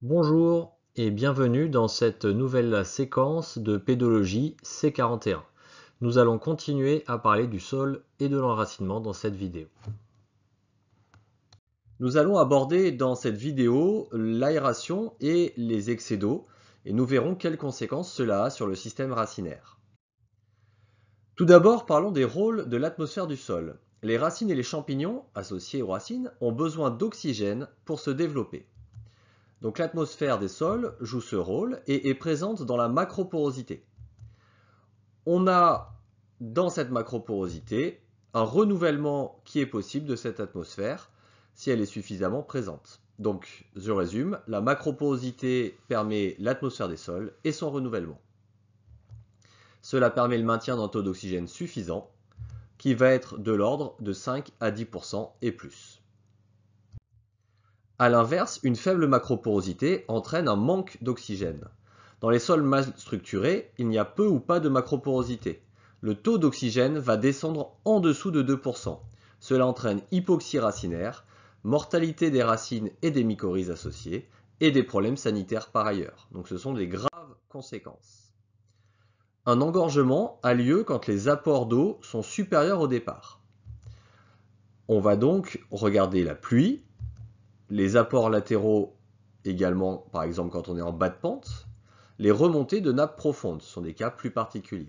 Bonjour et bienvenue dans cette nouvelle séquence de pédologie C41. Nous allons continuer à parler du sol et de l'enracinement dans cette vidéo. Nous allons aborder dans cette vidéo l'aération et les excès d'eau et nous verrons quelles conséquences cela a sur le système racinaire. Tout d'abord, parlons des rôles de l'atmosphère du sol. Les racines et les champignons, associés aux racines, ont besoin d'oxygène pour se développer. Donc l'atmosphère des sols joue ce rôle et est présente dans la macroporosité. On a dans cette macroporosité un renouvellement qui est possible de cette atmosphère si elle est suffisamment présente. Donc je résume, la macroporosité permet l'atmosphère des sols et son renouvellement. Cela permet le maintien d'un taux d'oxygène suffisant qui va être de l'ordre de 5 à 10% et plus. A l'inverse, une faible macroporosité entraîne un manque d'oxygène. Dans les sols mal structurés, il n'y a peu ou pas de macroporosité. Le taux d'oxygène va descendre en dessous de 2%. Cela entraîne hypoxie racinaire, mortalité des racines et des mycorhizes associées, et des problèmes sanitaires par ailleurs. Donc ce sont des graves conséquences. Un engorgement a lieu quand les apports d'eau sont supérieurs au départ. On va donc regarder la pluie, les apports latéraux également, par exemple quand on est en bas de pente, les remontées de nappes profondes sont des cas plus particuliers.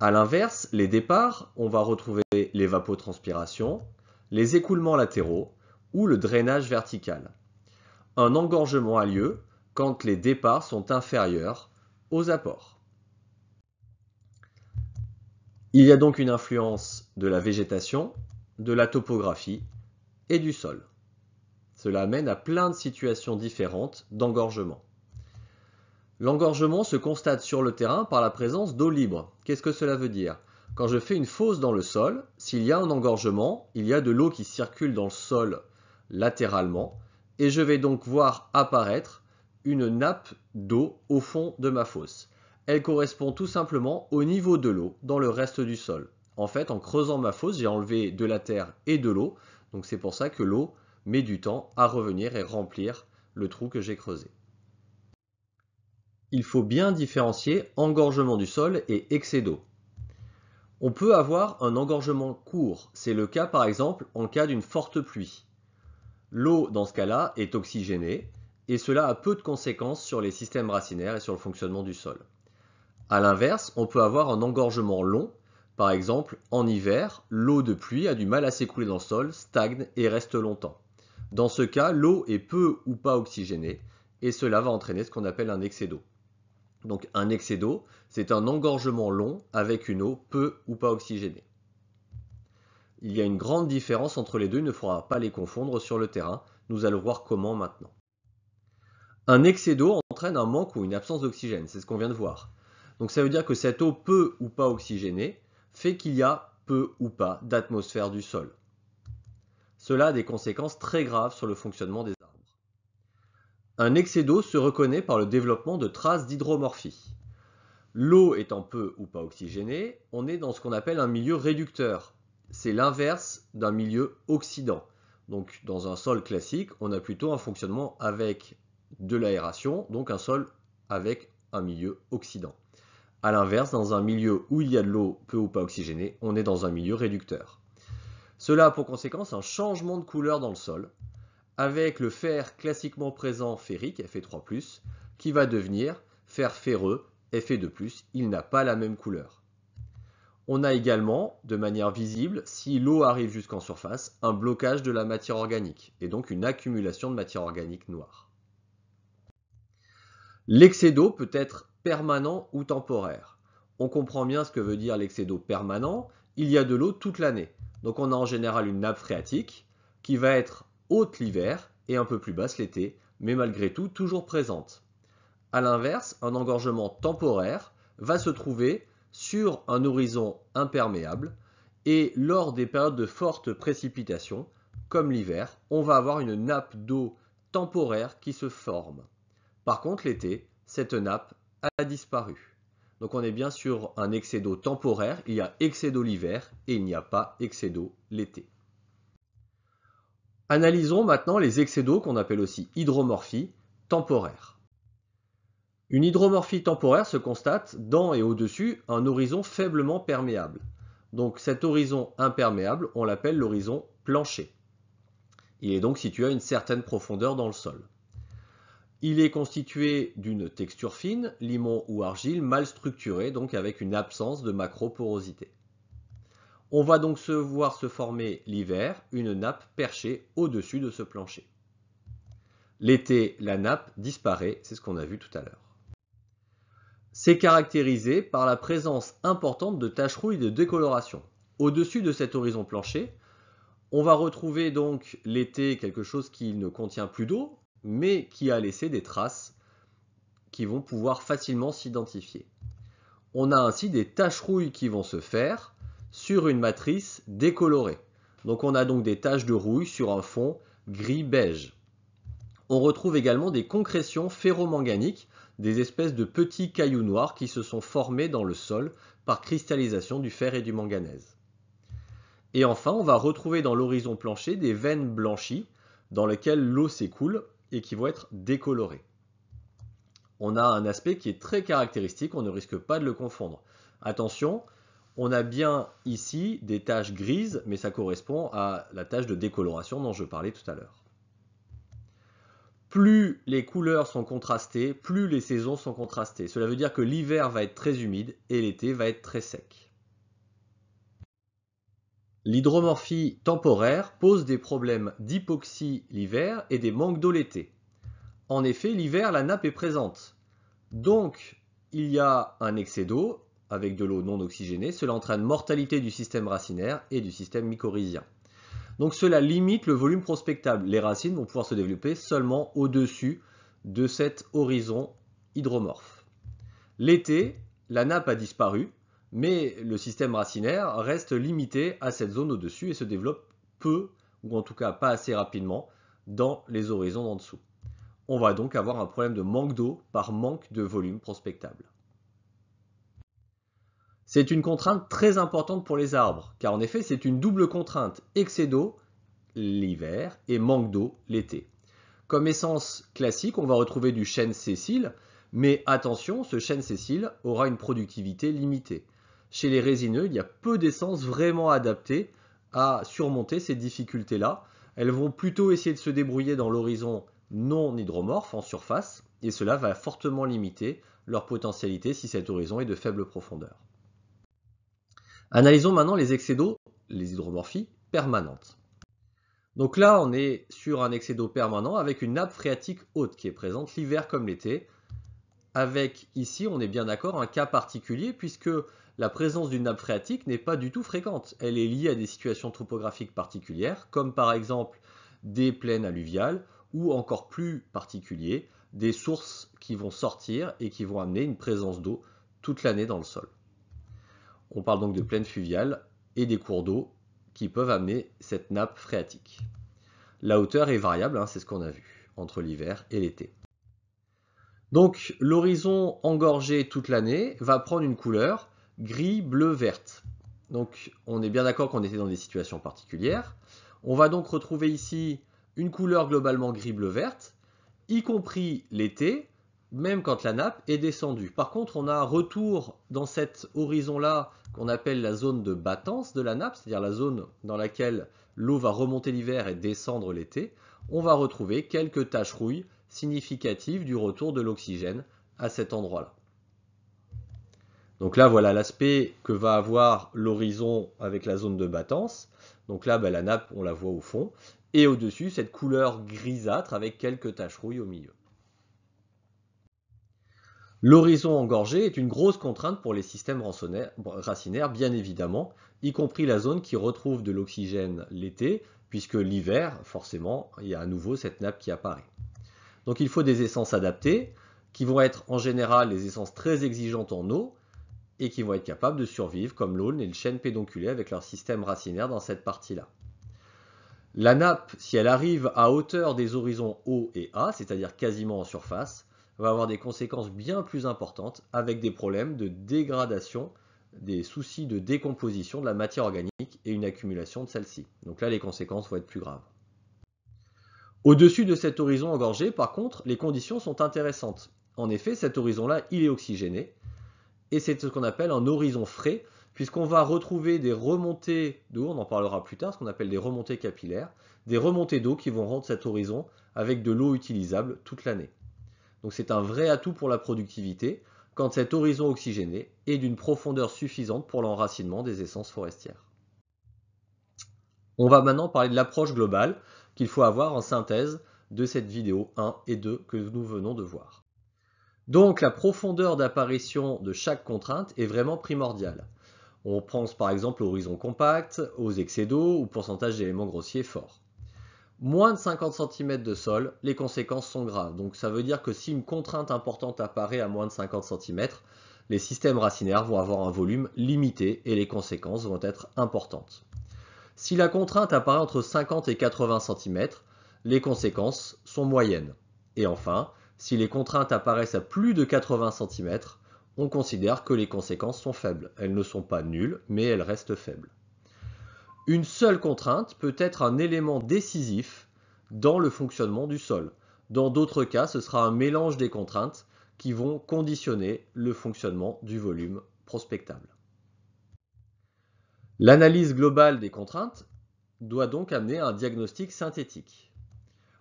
A l'inverse, les départs, on va retrouver l'évapotranspiration, les écoulements latéraux ou le drainage vertical. Un engorgement a lieu quand les départs sont inférieurs aux apports. Il y a donc une influence de la végétation, de la topographie et du sol. Cela amène à plein de situations différentes d'engorgement. L'engorgement se constate sur le terrain par la présence d'eau libre. Qu'est-ce que cela veut dire? Quand je fais une fosse dans le sol, s'il y a un engorgement, il y a de l'eau qui circule dans le sol latéralement, et je vais donc voir apparaître une nappe d'eau au fond de ma fosse. Elle correspond tout simplement au niveau de l'eau dans le reste du sol. En fait, en creusant ma fosse, j'ai enlevé de la terre et de l'eau, donc c'est pour ça que l'eau met du temps à revenir et remplir le trou que j'ai creusé. Il faut bien différencier engorgement du sol et excès d'eau. On peut avoir un engorgement court, c'est le cas par exemple en cas d'une forte pluie. L'eau dans ce cas-là est oxygénée et cela a peu de conséquences sur les systèmes racinaires et sur le fonctionnement du sol. A l'inverse, on peut avoir un engorgement long, par exemple en hiver, l'eau de pluie a du mal à s'écouler dans le sol, stagne et reste longtemps. Dans ce cas, l'eau est peu ou pas oxygénée et cela va entraîner ce qu'on appelle un excès d'eau. Donc un excès d'eau, c'est un engorgement long avec une eau peu ou pas oxygénée. Il y a une grande différence entre les deux, il ne faudra pas les confondre sur le terrain. Nous allons voir comment maintenant. Un excès d'eau entraîne un manque ou une absence d'oxygène, c'est ce qu'on vient de voir. Donc ça veut dire que cette eau peu ou pas oxygénée fait qu'il y a peu ou pas d'atmosphère du sol. Cela a des conséquences très graves sur le fonctionnement des arbres. Un excès d'eau se reconnaît par le développement de traces d'hydromorphie. L'eau étant peu ou pas oxygénée, on est dans ce qu'on appelle un milieu réducteur. C'est l'inverse d'un milieu oxydant. Donc dans un sol classique, on a plutôt un fonctionnement avec de l'aération, donc un sol avec un milieu oxydant. A l'inverse, dans un milieu où il y a de l'eau peu ou pas oxygénée, on est dans un milieu réducteur. Cela a pour conséquence un changement de couleur dans le sol, avec le fer classiquement présent ferrique, Fe3+, qui va devenir fer ferreux, Fe2+, il n'a pas la même couleur. On a également, de manière visible, si l'eau arrive jusqu'en surface, un blocage de la matière organique, et donc une accumulation de matière organique noire. L'excès d'eau peut être permanent ou temporaire. On comprend bien ce que veut dire l'excès d'eau permanent, il y a de l'eau toute l'année. Donc on a en général une nappe phréatique qui va être haute l'hiver et un peu plus basse l'été, mais malgré tout toujours présente. A l'inverse, un engorgement temporaire va se trouver sur un horizon imperméable et lors des périodes de fortes précipitations, comme l'hiver, on va avoir une nappe d'eau temporaire qui se forme. Par contre, l'été, cette nappe a disparu. Donc on est bien sur un excès d'eau temporaire, il y a excès d'eau l'hiver et il n'y a pas excès d'eau l'été. Analysons maintenant les excès d'eau qu'on appelle aussi hydromorphie temporaire. Une hydromorphie temporaire se constate dans et au-dessus un horizon faiblement perméable. Donc cet horizon imperméable, on l'appelle l'horizon plancher. Il est donc situé à une certaine profondeur dans le sol. Il est constitué d'une texture fine, limon ou argile, mal structurée, donc avec une absence de macroporosité. On va donc voir se former l'hiver une nappe perchée au-dessus de ce plancher. L'été, la nappe disparaît, c'est ce qu'on a vu tout à l'heure. C'est caractérisé par la présence importante de taches rouilles de décoloration. Au-dessus de cet horizon plancher, on va retrouver donc l'été quelque chose qui ne contient plus d'eau, mais qui a laissé des traces qui vont pouvoir facilement s'identifier. On a ainsi des taches rouilles qui vont se faire sur une matrice décolorée. Donc on a donc des taches de rouille sur un fond gris-beige. On retrouve également des concrétions ferromanganiques, des espèces de petits cailloux noirs qui se sont formés dans le sol par cristallisation du fer et du manganèse. Et enfin, on va retrouver dans l'horizon plancher des veines blanchies dans lesquelles l'eau s'écoule et qui vont être décolorées. On a un aspect qui est très caractéristique, on ne risque pas de le confondre. Attention, on a bien ici des taches grises, mais ça correspond à la tache de décoloration dont je parlais tout à l'heure. Plus les couleurs sont contrastées, plus les saisons sont contrastées. Cela veut dire que l'hiver va être très humide et l'été va être très sec. L'hydromorphie temporaire pose des problèmes d'hypoxie l'hiver et des manques d'eau l'été. En effet, l'hiver, la nappe est présente. Donc, il y a un excès d'eau avec de l'eau non oxygénée. Cela entraîne mortalité du système racinaire et du système mycorhizien. Donc cela limite le volume prospectable. Les racines vont pouvoir se développer seulement au-dessus de cet horizon hydromorphe. L'été, la nappe a disparu, mais le système racinaire reste limité à cette zone au-dessus et se développe peu, ou en tout cas pas assez rapidement, dans les horizons d'en dessous. On va donc avoir un problème de manque d'eau par manque de volume prospectable. C'est une contrainte très importante pour les arbres, car en effet c'est une double contrainte, excès d'eau l'hiver et manque d'eau l'été. Comme essence classique, on va retrouver du chêne sessile, mais attention, ce chêne sessile aura une productivité limitée. Chez les résineux, il y a peu d'essences vraiment adaptées à surmonter ces difficultés-là. Elles vont plutôt essayer de se débrouiller dans l'horizon non hydromorphe en surface, et cela va fortement limiter leur potentialité si cet horizon est de faible profondeur. Analysons maintenant les excès d'eau, les hydromorphies permanentes. Donc là, on est sur un excès d'eau permanent avec une nappe phréatique haute qui est présente l'hiver comme l'été. Avec ici, on est bien d'accord, un cas particulier puisque la présence d'une nappe phréatique n'est pas du tout fréquente. Elle est liée à des situations topographiques particulières, comme par exemple des plaines alluviales ou encore plus particulier, des sources qui vont sortir et qui vont amener une présence d'eau toute l'année dans le sol. On parle donc de plaines fluviales et des cours d'eau qui peuvent amener cette nappe phréatique. La hauteur est variable, c'est ce qu'on a vu, entre l'hiver et l'été. Donc l'horizon engorgé toute l'année va prendre une couleur gris, bleu, verte. Donc on est bien d'accord qu'on était dans des situations particulières. On va donc retrouver ici une couleur globalement gris, bleu, verte, y compris l'été, même quand la nappe est descendue. Par contre, on a un retour dans cet horizon-là qu'on appelle la zone de battance de la nappe, c'est-à-dire la zone dans laquelle l'eau va remonter l'hiver et descendre l'été. On va retrouver quelques taches rouilles significatives du retour de l'oxygène à cet endroit-là. Donc là, voilà l'aspect que va avoir l'horizon avec la zone de battance. Donc là, la nappe, on la voit au fond. Et au-dessus, cette couleur grisâtre avec quelques taches rouilles au milieu. L'horizon engorgé est une grosse contrainte pour les systèmes racinaires, bien évidemment, y compris la zone qui retrouve de l'oxygène l'été, puisque l'hiver, forcément, il y a à nouveau cette nappe qui apparaît. Donc il faut des essences adaptées, qui vont être en général des essences très exigeantes en eau, et qui vont être capables de survivre, comme l'aulne et le chêne pédonculé avec leur système racinaire dans cette partie-là. La nappe, si elle arrive à hauteur des horizons O et A, c'est-à-dire quasiment en surface, va avoir des conséquences bien plus importantes avec des problèmes de dégradation, des soucis de décomposition de la matière organique et une accumulation de celle-ci. Donc là, les conséquences vont être plus graves. Au-dessus de cet horizon engorgé, par contre, les conditions sont intéressantes. En effet, cet horizon-là, il est oxygéné, et c'est ce qu'on appelle un horizon frais, puisqu'on va retrouver des remontées d'eau, on en parlera plus tard, ce qu'on appelle des remontées capillaires, des remontées d'eau qui vont rendre cet horizon avec de l'eau utilisable toute l'année. Donc c'est un vrai atout pour la productivité, quand cet horizon oxygéné est d'une profondeur suffisante pour l'enracinement des essences forestières. On va maintenant parler de l'approche globale qu'il faut avoir en synthèse de cette vidéo 1 et 2 que nous venons de voir. Donc la profondeur d'apparition de chaque contrainte est vraiment primordiale. On pense par exemple au horizon compact, aux excès d'eau ou pourcentage d'éléments grossiers forts. Moins de 50 cm de sol, les conséquences sont graves. Donc ça veut dire que si une contrainte importante apparaît à moins de 50 cm, les systèmes racinaires vont avoir un volume limité et les conséquences vont être importantes. Si la contrainte apparaît entre 50 et 80 cm, les conséquences sont moyennes. Et enfin, si les contraintes apparaissent à plus de 80 cm, on considère que les conséquences sont faibles. Elles ne sont pas nulles, mais elles restent faibles. Une seule contrainte peut être un élément décisif dans le fonctionnement du sol. Dans d'autres cas, ce sera un mélange des contraintes qui vont conditionner le fonctionnement du volume prospectable. L'analyse globale des contraintes doit donc amener à un diagnostic synthétique.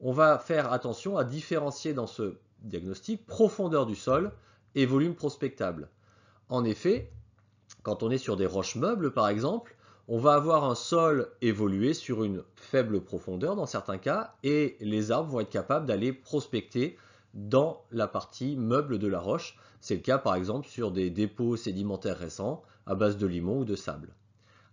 On va faire attention à différencier dans ce diagnostic profondeur du sol et volume prospectable. En effet, quand on est sur des roches meubles par exemple, on va avoir un sol évolué sur une faible profondeur dans certains cas et les arbres vont être capables d'aller prospecter dans la partie meuble de la roche. C'est le cas par exemple sur des dépôts sédimentaires récents à base de limon ou de sable.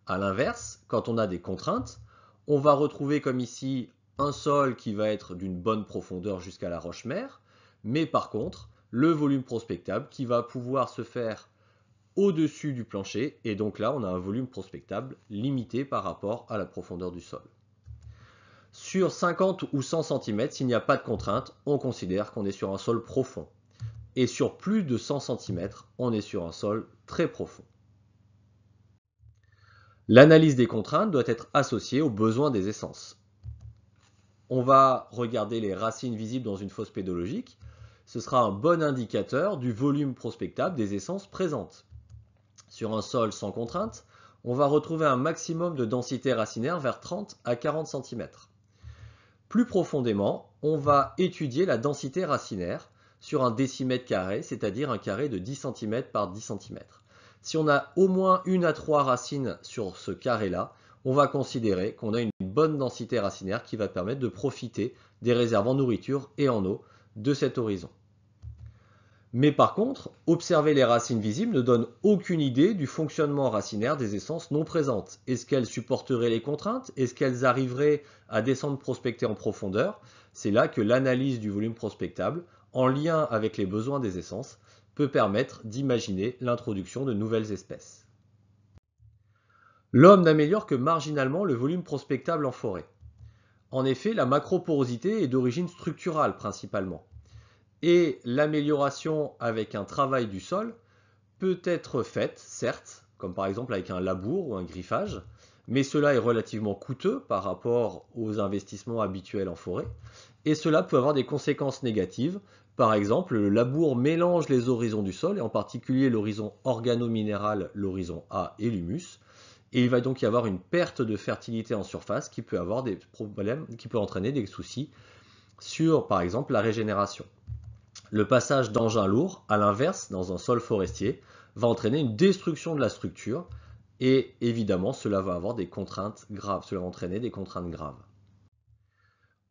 A l'inverse, quand on a des contraintes, on va retrouver comme ici un sol qui va être d'une bonne profondeur jusqu'à la roche-mère, mais par contre, le volume prospectable qui va pouvoir se faire au-dessus du plancher, et donc là, on a un volume prospectable limité par rapport à la profondeur du sol. Sur 50 ou 100 cm, s'il n'y a pas de contrainte, on considère qu'on est sur un sol profond. Et sur plus de 100 cm, on est sur un sol très profond. L'analyse des contraintes doit être associée aux besoins des essences. On va regarder les racines visibles dans une fosse pédologique. Ce sera un bon indicateur du volume prospectable des essences présentes. Sur un sol sans contrainte, on va retrouver un maximum de densité racinaire vers 30 à 40 cm. Plus profondément, on va étudier la densité racinaire sur un décimètre carré, c'est-à-dire un carré de 10 cm par 10 cm. Si on a au moins 1 à 3 racines sur ce carré-là, on va considérer qu'on a une bonne densité racinaire qui va permettre de profiter des réserves en nourriture et en eau de cet horizon. Mais par contre, observer les racines visibles ne donne aucune idée du fonctionnement racinaire des essences non présentes. Est-ce qu'elles supporteraient les contraintes? Est-ce qu'elles arriveraient à descendre prospecter en profondeur? C'est là que l'analyse du volume prospectable, en lien avec les besoins des essences, peut permettre d'imaginer l'introduction de nouvelles espèces. L'homme n'améliore que marginalement le volume prospectable en forêt. En effet, la macroporosité est d'origine structurale principalement. Et l'amélioration avec un travail du sol peut être faite, certes, comme par exemple avec un labour ou un griffage, mais cela est relativement coûteux par rapport aux investissements habituels en forêt, et cela peut avoir des conséquences négatives. Par exemple, le labour mélange les horizons du sol, et en particulier l'horizon organo-minéral, l'horizon A et l'humus, et il va donc y avoir une perte de fertilité en surface qui peut avoir des problèmes, qui peut entraîner des soucis sur, par exemple, la régénération. Le passage d'engins lourds, à l'inverse, dans un sol forestier, va entraîner une destruction de la structure et évidemment, cela va avoir des contraintes graves, cela va entraîner des contraintes graves.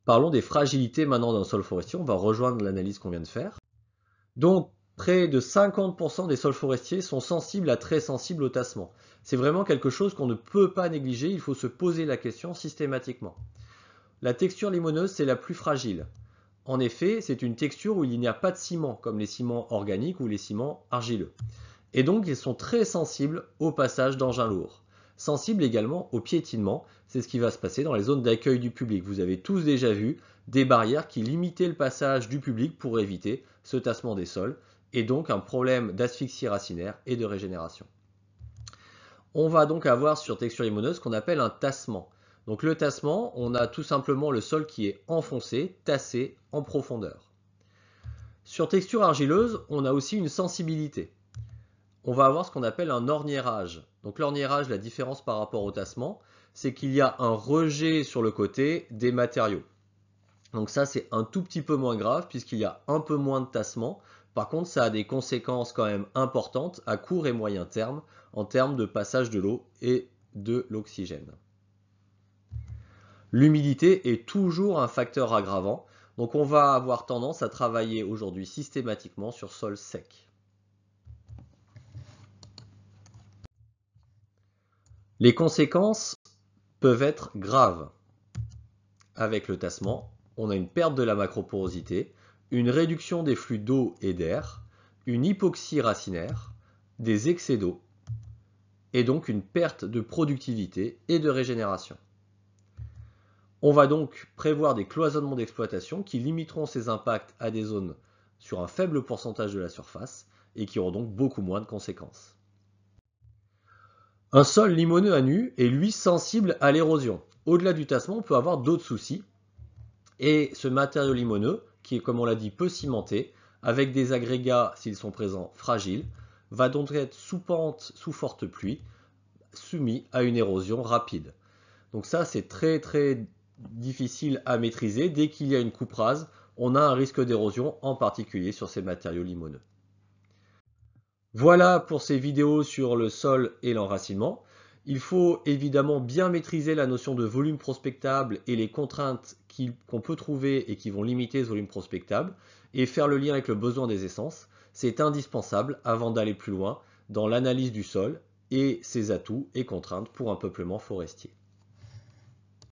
Parlons des fragilités maintenant d'un sol forestier, on va rejoindre l'analyse qu'on vient de faire. Donc, près de 50% des sols forestiers sont sensibles à très sensibles au tassement. C'est vraiment quelque chose qu'on ne peut pas négliger, il faut se poser la question systématiquement. La texture limoneuse, c'est la plus fragile. En effet, c'est une texture où il n'y a pas de ciment, comme les ciments organiques ou les ciments argileux. Et donc, ils sont très sensibles au passage d'engins lourds. Sensibles également au piétinement, c'est ce qui va se passer dans les zones d'accueil du public. Vous avez tous déjà vu des barrières qui limitaient le passage du public pour éviter ce tassement des sols, et donc un problème d'asphyxie racinaire et de régénération. On va donc avoir sur texture limoneuse ce qu'on appelle un tassement. Donc le tassement, on a tout simplement le sol qui est enfoncé, tassé en profondeur. Sur texture argileuse, on a aussi une sensibilité. On va avoir ce qu'on appelle un orniérage. Donc l'orniérage, la différence par rapport au tassement, c'est qu'il y a un rejet sur le côté des matériaux. Donc ça, c'est un tout petit peu moins grave puisqu'il y a un peu moins de tassement. Par contre, ça a des conséquences quand même importantes à court et moyen terme en termes de passage de l'eau et de l'oxygène. L'humidité est toujours un facteur aggravant, donc on va avoir tendance à travailler aujourd'hui systématiquement sur sol sec. Les conséquences peuvent être graves. Avec le tassement, on a une perte de la macroporosité, une réduction des flux d'eau et d'air, une hypoxie racinaire, des excès d'eau, et donc une perte de productivité et de régénération. On va donc prévoir des cloisonnements d'exploitation qui limiteront ces impacts à des zones sur un faible pourcentage de la surface et qui auront donc beaucoup moins de conséquences. Un sol limoneux à nu est lui sensible à l'érosion. Au-delà du tassement, on peut avoir d'autres soucis. Et ce matériau limoneux, qui est comme on l'a dit peu cimenté, avec des agrégats s'ils sont présents fragiles, va donc être sous pente, sous forte pluie, soumis à une érosion rapide. Donc ça c'est très difficile à maîtriser. Dès qu'il y a une coupe rase, on a un risque d'érosion, en particulier sur ces matériaux limoneux. Voilà pour ces vidéos sur le sol et l'enracinement. Il faut évidemment bien maîtriser la notion de volume prospectable et les contraintes qu'on peut trouver et qui vont limiter ce volume prospectable, et faire le lien avec le besoin des essences. C'est indispensable avant d'aller plus loin dans l'analyse du sol et ses atouts et contraintes pour un peuplement forestier.